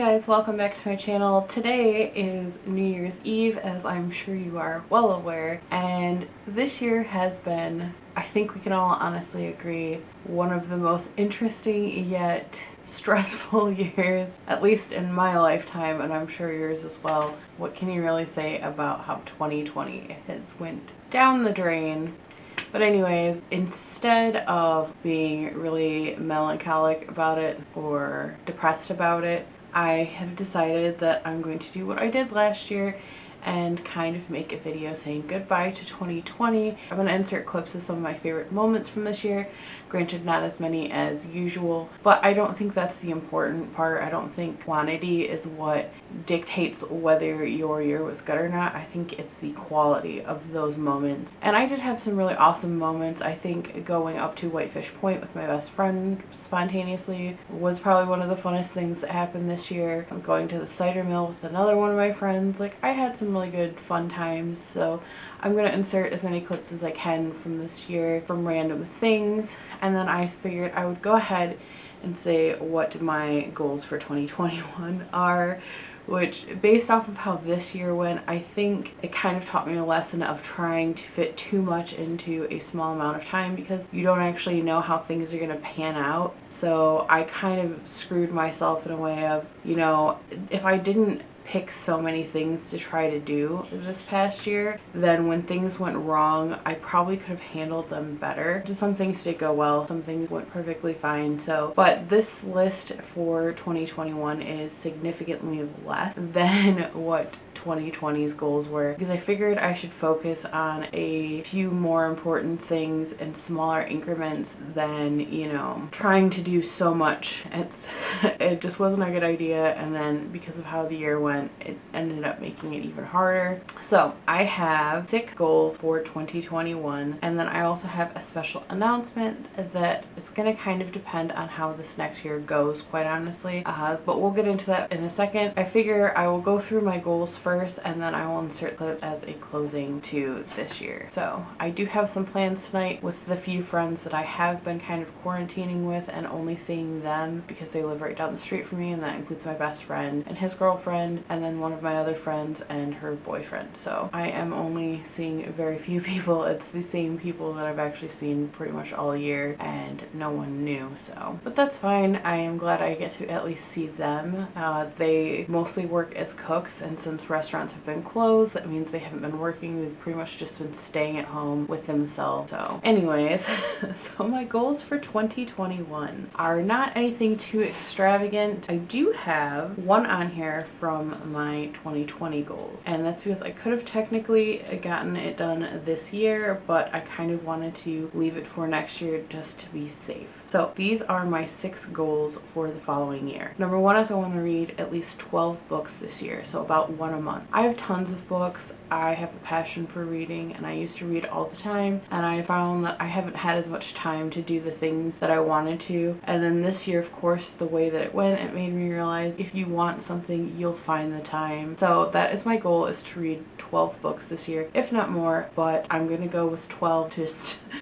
guys, welcome back to my channel. Today is New Year's Eve, as I'm sure you are well aware, and this year has been, I think we can all honestly agree, one of the most interesting yet stressful years, at least in my lifetime, and I'm sure yours as well. What can you really say about how 2020 has went down the drain? But anyways, instead of being really melancholic about it or depressed about it, I have decided that I'm going to do what I did last year and kind of make a video saying goodbye to 2020. I'm going to insert clips of some of my favorite moments from this year. Granted, not as many as usual, but I don't think that's the important part. I don't think quantity is what dictates whether your year was good or not. I think it's the quality of those moments. And I did have some really awesome moments. I think going up to Whitefish Point with my best friend spontaneously was probably one of the funnest things that happened this year. I'm going to the cider mill with another one of my friends. Like, I had some really good fun times, so I'm going to insert as many clips as I can from this year from random things, and then I figured I would go ahead and say what my goals for 2021 are, which, based off of how this year went, I think it kind of taught me a lesson of trying to fit too much into a small amount of time, because you don't actually know how things are going to pan out. So I kind of screwed myself in a way of, you know, if I didn't pick so many things to try to do this past year, then when things went wrong, I probably could have handled them better. Just some things did go well, some things went perfectly fine. So, but this list for 2021 is significantly less than what 2020's goals were, because I figured I should focus on a few more important things in smaller increments than, you know, trying to do so much. It just wasn't a good idea, and then because of how the year went, it ended up making it even harder. So I have 6 goals for 2021, and then I also have a special announcement that is going to kind of depend on how this next year goes, quite honestly, but we'll get into that in a second. I figure I will go through my goals first, and then I will insert clip as a closing to this year. So I do have some plans tonight with the few friends that I have been kind of quarantining with and only seeing them because they live right down the street from me, and that includes my best friend and his girlfriend, and then one of my other friends and her boyfriend. So I am only seeing very few people. It's the same people that I've actually seen pretty much all year, and no one new. So, but that's fine. I am glad I get to at least see them. They mostly work as cooks, and since restaurants have been closed, that means they haven't been working. They've pretty much just been staying at home with themselves. So anyways, so my goals for 2021 are not anything too extravagant. I do have one on here from my 2020 goals, and that's because I could have technically gotten it done this year, but I kind of wanted to leave it for next year just to be safe. So these are my 6 goals for the following year. Number 1 is I want to read at least 12 books this year, so about 1 a month. I have tons of books. I have a passion for reading, and I used to read all the time, and I found that I haven't had as much time to do the things that I wanted to. And then this year, of course, the way that it went, it made me realize if you want something, you'll find the time. So that is my goal, is to read 12 books this year, if not more, but I'm gonna go with 12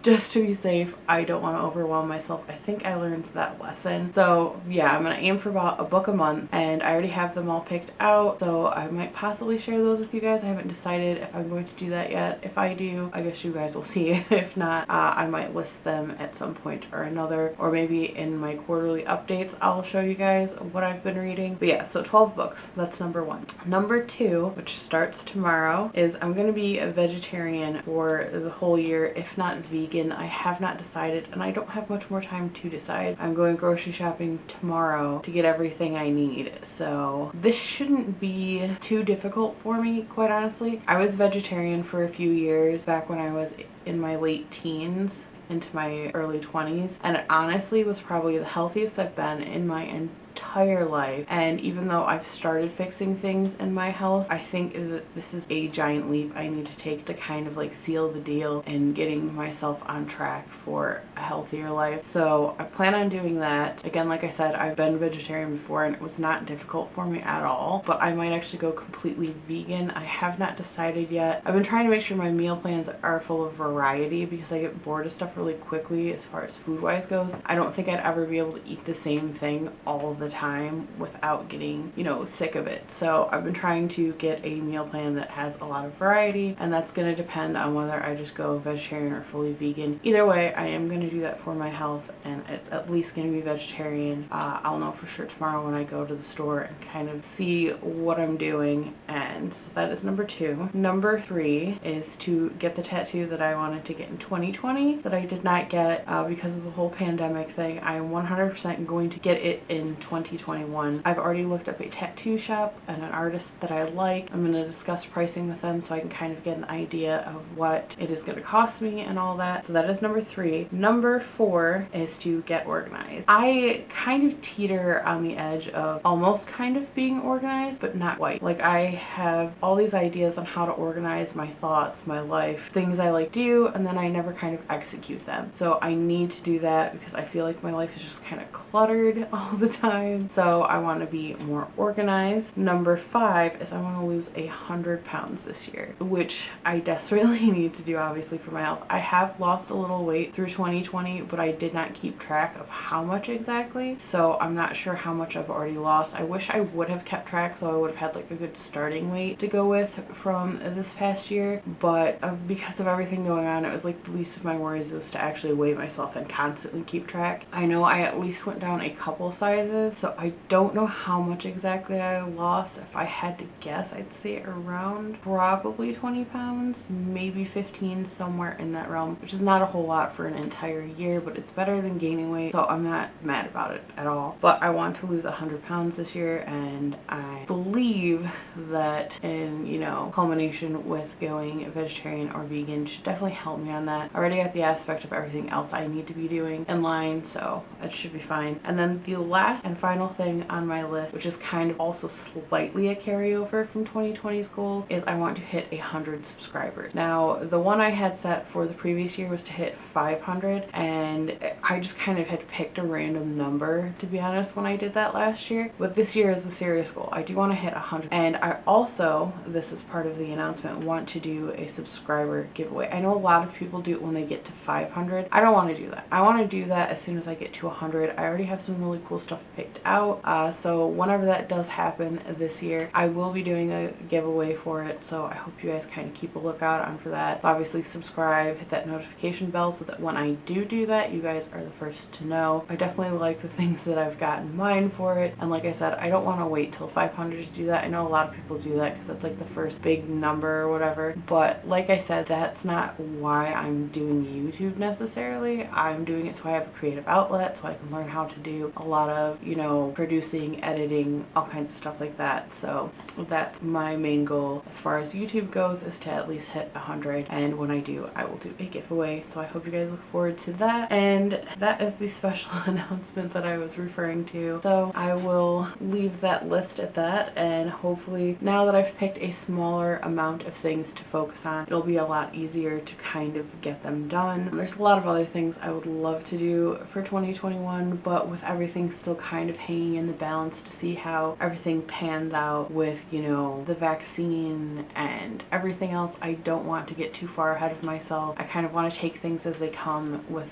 just to be safe. I don't want to overwhelm myself. I think I learned that lesson. So yeah, I'm gonna aim for about a book a month, and I already have them all picked out, so I might possibly share those with you guys. I haven't decided if I'm going to do that yet. If I do, I guess you guys will see. If not, I might list them at some point or another, or maybe in my quarterly updates I'll show you guys what I've been reading. But yeah, so 12 books, that's number 1. Number 2, which starts tomorrow, is I'm gonna be a vegetarian for the whole year, if not vegan. I have not decided, and I don't have much more time to decide. I'm going grocery shopping tomorrow to get everything I need, so this shouldn't be too difficult for me, quite honestly. I was vegetarian for a few years back when I was in my late teens into my early 20s, and it honestly was probably the healthiest I've been in my entire life. And even though I've started fixing things in my health, I think that this is a giant leap I need to take to kind of like seal the deal and getting myself on track for a healthier life. So I plan on doing that. Again, like I said, I've been vegetarian before and it was not difficult for me at all, but I might actually go completely vegan. I have not decided yet. I've been trying to make sure my meal plans are full of variety because I get bored of stuff really quickly as far as food wise goes. I don't think I'd ever be able to eat the same thing all the time without getting, you know, sick of it. So I've been trying to get a meal plan that has a lot of variety, and that's going to depend on whether I just go vegetarian or fully vegan. Either way, I am going to do that for my health, and it's at least going to be vegetarian. I'll know for sure tomorrow when I go to the store and kind of see what I'm doing. And so that is number 2. Number 3 is to get the tattoo that I wanted to get in 2020 that I did not get because of the whole pandemic thing. I am 100% going to get it in 2021. I've already looked up a tattoo shop and an artist that I like. I'm going to discuss pricing with them so I can kind of get an idea of what it is going to cost me and all that. So that is number 3. Number 4 is to get organized. I kind of teeter on the edge of almost kind of being organized, but not quite. Like, I have all these ideas on how to organize my thoughts, my life, things I like to do, and then I never kind of execute them. So I need to do that because I feel like my life is just kind of cluttered all the time. So I want to be more organized. Number 5 is I want to lose 100 pounds this year, which I desperately need to do, obviously, for my health. I have lost a little weight through 2020, but I did not keep track of how much exactly. So I'm not sure how much I've already lost. I wish I would have kept track so I would have had like a good starting weight to go with from this past year, but because of everything going on, it was like the least of my worries was to actually weigh myself and constantly keep track. I know I at least went down a couple sizes, so I don't know how much exactly I lost. If I had to guess, I'd say around probably 20 pounds, maybe 15, somewhere in that realm, which is not a whole lot for an entire year, but it's better than gaining weight, so I'm not mad about it at all. But I want to lose 100 pounds this year, and I believe that in, you know, culmination with going vegetarian or vegan should definitely help me on that. I already got the aspect of everything else I need to be doing in line, so it should be fine. And then the last and final thing on my list, which is kind of also slightly a carryover from 2020's goals, is I want to hit 100 subscribers. Now, the one I had set for the previous year was to hit 500, and I just kind of had picked a random number, to be honest, when I did that last year. But this year is a serious goal. I do want to hit 100, and I also, this is part of the announcement, want to do a subscriber giveaway. I know a lot of people do it when they get to 500. I don't want to do that. I want to do that as soon as I get to 100. I already have some really cool stuff picked out, so whenever that does happen this year, I will be doing a giveaway for it, so I hope you guys kind of keep a lookout on for that. Obviously subscribe, hit that notification bell so that when I do that, you guys are the first to know. I definitely like the things that I've got in mind for it, and like I said, I don't want to wait till 500 to do that. I know a lot of people do that because that's like the first big number or whatever, but like I said, that's not why I'm doing YouTube necessarily. I'm doing it so I have a creative outlet, so I can learn how to do a lot of, you know, producing, editing, all kinds of stuff like that. So that's my main goal as far as YouTube goes, is to at least hit 100, and when I do, I will do a giveaway. So I hope you guys look forward to that, and that is the special announcement that I was referring to. So I will leave that list at that, and hopefully now that I've picked a smaller amount of things to focus on, it'll be a lot easier to kind of get them done. There's a lot of other things I would love to do for 2021, but with everything still kind of hanging in the balance to see how everything pans out with, you know, the vaccine and everything else, I don't want to get too far ahead of myself. I kind of want to take things as they come with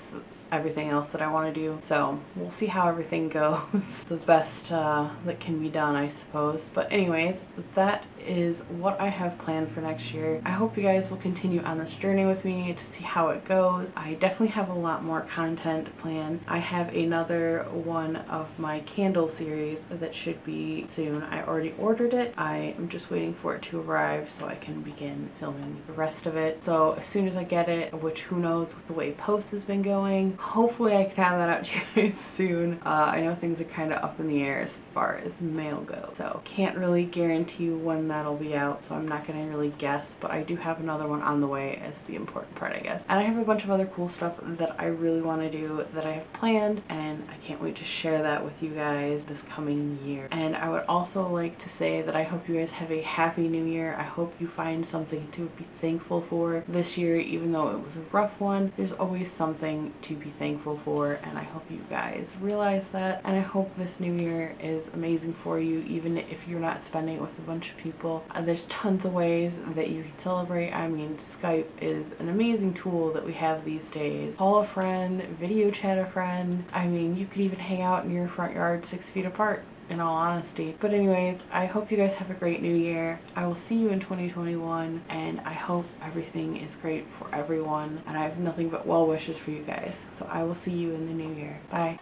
everything else that I want to do. So we'll see how everything goes. The best that can be done, I suppose. But anyways, that is what I have planned for next year. I hope you guys will continue on this journey with me to see how it goes. I definitely have a lot more content planned. I have another one of my candle series that should be soon. I already ordered it. I am just waiting for it to arrive so I can begin filming the rest of it. So as soon as I get it, which who knows with the way post has been going, hopefully I can have that out to you guys soon. I know things are kind of up in the air as far as mail goes, so can't really guarantee when that'll be out, so I'm not going to really guess, but I do have another one on the way as the important part, I guess. And I have a bunch of other cool stuff that I really want to do that I have planned, and I can't wait to share that with you guys this coming year. And I would also like to say that I hope you guys have a happy new year. I hope you find something to be thankful for this year, even though it was a rough one. There's always something to be be thankful for, and I hope you guys realize that. And I hope this new year is amazing for you, even if you're not spending it with a bunch of people. There's tons of ways that you can celebrate. I mean, Skype is an amazing tool that we have these days. Call a friend, video chat a friend. I mean, you could even hang out in your front yard 6 feet apart, in all honesty. But anyways, I hope you guys have a great new year. I will see you in 2021, and I hope everything is great for everyone, and I have nothing but well wishes for you guys. So I will see you in the new year. Bye.